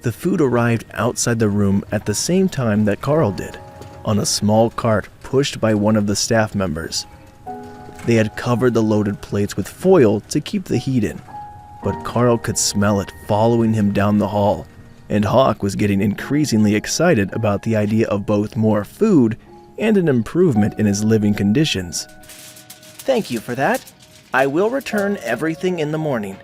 The food arrived outside the room at the same time that Karl did, on a small cart pushed by one of the staff members. They had covered the loaded plates with foil to keep the heat in, but Karl could smell it following him down the hall, and Hawk was getting increasingly excited about the idea of both more food and an improvement in his living conditions. "Thank you for that. I will return everything in the morning,"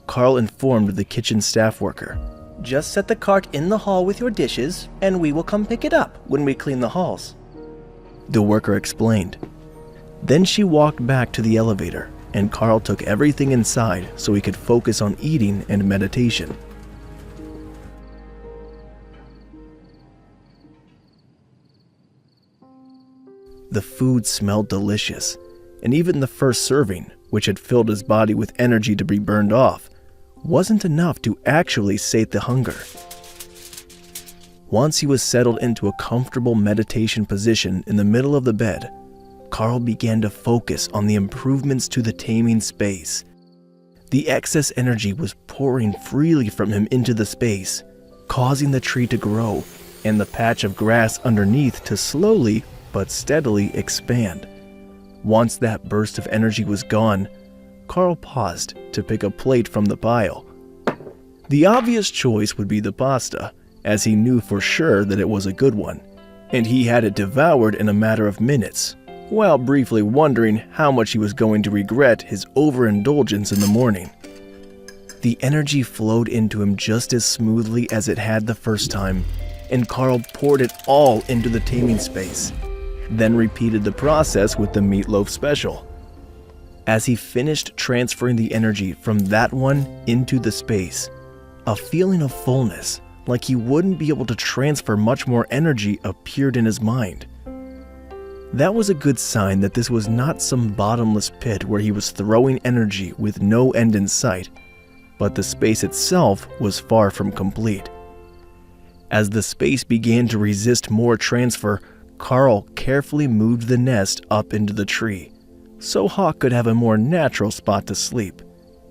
Karl informed the kitchen staff worker. "Just set the cart in the hall with your dishes, and we will come pick it up when we clean the halls," the worker explained. Then she walked back to the elevator, and Karl took everything inside so he could focus on eating and meditation. The food smelled delicious, and even the first serving, which had filled his body with energy to be burned off, wasn't enough to actually sate the hunger. Once he was settled into a comfortable meditation position in the middle of the bed, Karl began to focus on the improvements to the taming space. The excess energy was pouring freely from him into the space, causing the tree to grow and the patch of grass underneath to slowly but steadily expand. Once that burst of energy was gone, Karl paused to pick a plate from the pile. The obvious choice would be the pasta, as he knew for sure that it was a good one, and he had it devoured in a matter of minutes, while briefly wondering how much he was going to regret his overindulgence in the morning. The energy flowed into him just as smoothly as it had the first time, and Karl poured it all into the taming space, then repeated the process with the meatloaf special. As he finished transferring the energy from that one into the space, a feeling of fullness, like he wouldn't be able to transfer much more energy, appeared in his mind. That was a good sign that this was not some bottomless pit where he was throwing energy with no end in sight, but the space itself was far from complete. As the space began to resist more transfer, Karl carefully moved the nest up into the tree, so Hawk could have a more natural spot to sleep,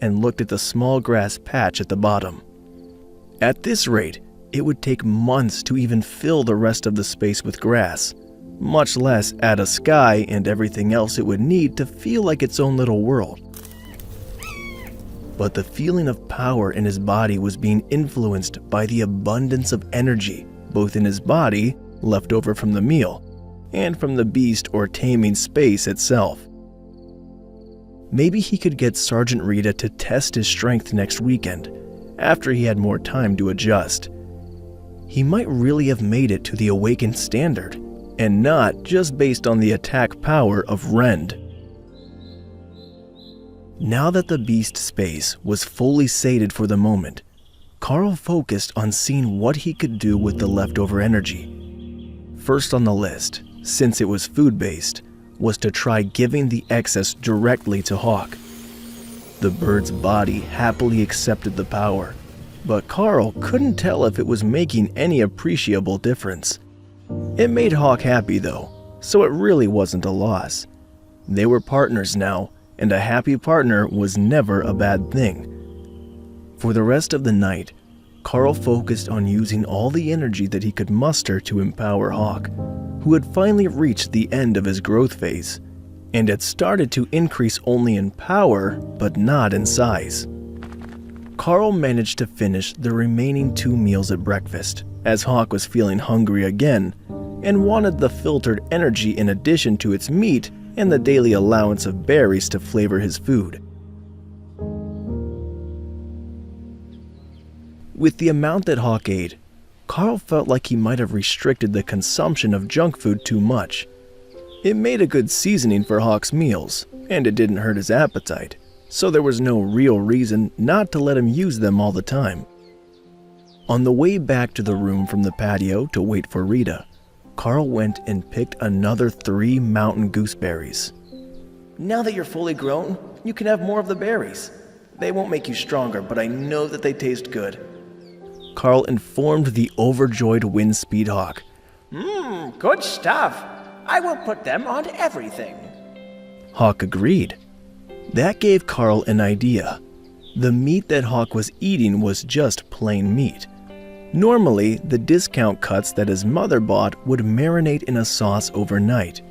and looked at the small grass patch at the bottom. At this rate, it would take months to even fill the rest of the space with grass, much less add a sky and everything else it would need to feel like its own little world. But the feeling of power in his body was being influenced by the abundance of energy, both in his body, left over from the meal, and from the beast or taming space itself. Maybe he could get Sergeant Rita to test his strength next weekend, after he had more time to adjust. He might really have made it to the awakened standard, and not just based on the attack power of Rend. Now that the beast space was fully sated for the moment, Karl focused on seeing what he could do with the leftover energy. First on the list, since it was food-based, was to try giving the excess directly to Hawk. The bird's body happily accepted the power, but Karl couldn't tell if it was making any appreciable difference. It made Hawk happy though, so it really wasn't a loss. They were partners now, and a happy partner was never a bad thing. For the rest of the night, Karl focused on using all the energy that he could muster to empower Hawk, who had finally reached the end of his growth phase, and had started to increase only in power, but not in size. Karl managed to finish the remaining 2 meals at breakfast, as Hawk was feeling hungry again, and wanted the filtered energy in addition to its meat and the daily allowance of berries to flavor his food. With the amount that Hawk ate, Karl felt like he might have restricted the consumption of junk food too much. It made a good seasoning for Hawk's meals, and it didn't hurt his appetite, so there was no real reason not to let him use them all the time. On the way back to the room from the patio to wait for Rita, Karl went and picked another 3 mountain gooseberries. "Now that you're fully grown, you can have more of the berries. They won't make you stronger, but I know that they taste good," Karl informed the overjoyed Windspeed Hawk. Good stuff. I will put them on everything." Hawk agreed. That gave Karl an idea. The meat that Hawk was eating was just plain meat, Normally, the discount cuts that his mother bought would marinate in a sauce overnight.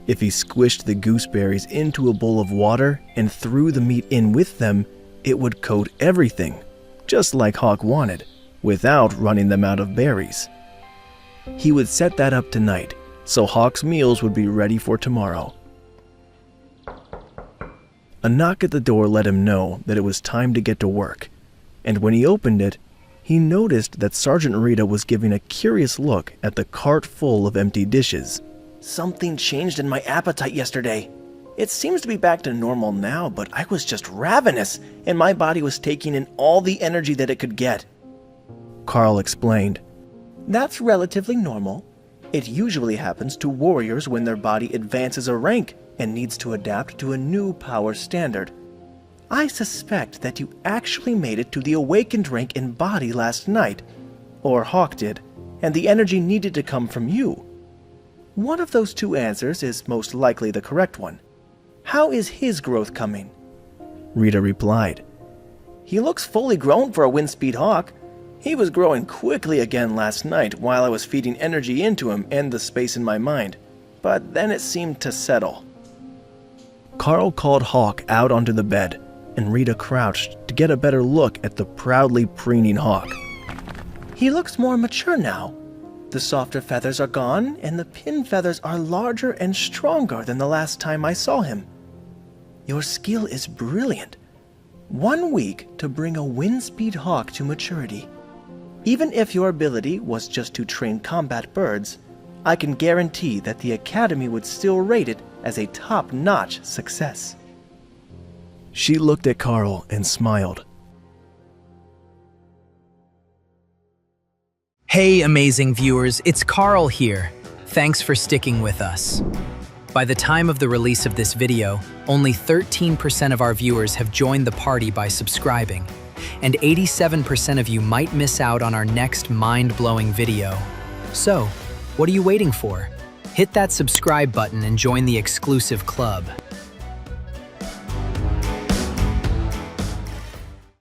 If he squished the gooseberries into a bowl of water and threw the meat in with them, it would coat everything, just like Hawk wanted, without running them out of berries. He would set that up tonight, so Hawk's meals would be ready for tomorrow. A knock at the door let him know that it was time to get to work, and when he opened it, he noticed that Sergeant Rita was giving a curious look at the cart full of empty dishes. Something changed in my appetite yesterday. It seems to be back to normal now, but I was just ravenous, and my body was taking in all the energy that it could get. Karl explained. That's relatively normal. It usually happens to warriors when their body advances a rank and needs to adapt to a new power standard. I suspect that you actually made it to the awakened rank in body last night, or Hawk did, and the energy needed to come from you. One of those two answers is most likely the correct one. How is his growth coming? Rita replied. He looks fully grown for a Windspeed Hawk. He was growing quickly again last night while I was feeding energy into him and the space in my mind, but then it seemed to settle. Karl called Hawk out onto the bed, and Rita crouched to get a better look at the proudly preening Hawk. He looks more mature now. The softer feathers are gone, and the pin feathers are larger and stronger than the last time I saw him. Your skill is brilliant. 1 week to bring a Windspeed Hawk to maturity. Even if your ability was just to train combat birds, I can guarantee that the Academy would still rate it as a top-notch success. She looked at Karl and smiled. Hey, amazing viewers, it's Karl here. Thanks for sticking with us. By the time of the release of this video, only 13% of our viewers have joined the party by subscribing, and 87% of you might miss out on our next mind-blowing video. So, what are you waiting for? Hit that subscribe button and join the exclusive club.